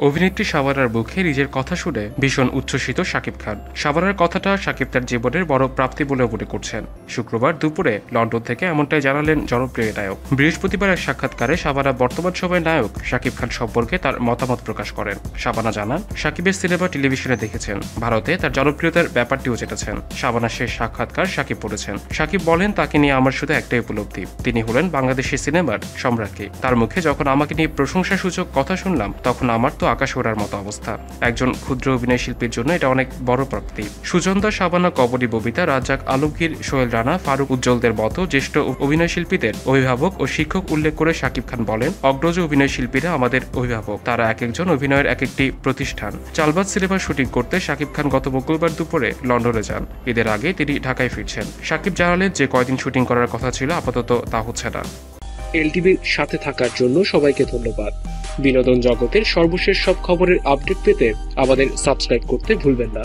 অভিনেত্রী শাবানার মুখে নিজের কথা শুনে ভীষণ উচ্ছ্বসিত শাকিব খান। শাবানার কথাটা শাকিব তার জীবনের বড় প্রাপ্তি বলে মনে করছেন। শুক্রবার দুপুরে লন্ডন থেকে এমনটাই জানালেন জনপ্রিয় নায়ক। বৃহস্পতিবার এক সাক্ষাৎকারে শাবানা বর্তমান সময়ের নায়ক শাকিব খান সম্পর্কে তার মতামত প্রকাশ করেন। শাবানা জানান, শাকিবের সিনেমা টেলিভিশনে দেখেছেন, ভারতে তার জনপ্রিয়তার ব্যাপারটিও জেনেছেন। শাবানার শেষ সাক্ষাৎকার শাকিব পড়েছেন। শাকিব বলেন, তাকে নিয়ে আমার শুধু একটাই উপলব্ধি, তিনি হলেন বাংলাদেশি সিনেমার সম্রাজ্ঞী। তার মুখে যখন আমাকে নিয়ে প্রশংসাসূচক কথা শুনলাম, তখন আমার তো আকাশ ওড়ার মতো অবস্থা। একজন ক্ষুদ্র অভিনয় শিল্পীর জন্য এটা অনেক বড় প্রাপ্তি। সুজনদা, শাবানা, কবরী, ববিতা, রাজ্জাক, আলমগীর, সোহেল রানা, ফারুক, উজ্জ্বলদের মতো জ্যেষ্ঠ অভিনয় শিল্পীদের অভিভাবক ও শিক্ষক উল্লেখ করে শাকিব খান বলেন, অগ্রজ অভিনয় শিল্পীরা আমাদের অভিভাবক, তারা এক একজন অভিনয়ের এক একটি প্রতিষ্ঠান। চালবাজ সিনেমার শুটিং করতে শাকিব খান গত মঙ্গলবার দুপুরে লন্ডনে যান। ঈদের আগে তিনি ঢাকায় ফিরছেন। শাকিব জানালেন যে কয়দিন শুটিং করার কথা ছিল, আপাতত তা হচ্ছে না। এলটিভির সাথে থাকার জন্য সবাইকে ধন্যবাদ। বিনোদন জগতের সর্বশেষ সব খবরের আপডেট পেতে আমাদের সাবস্ক্রাইব করতে ভুলবেন না।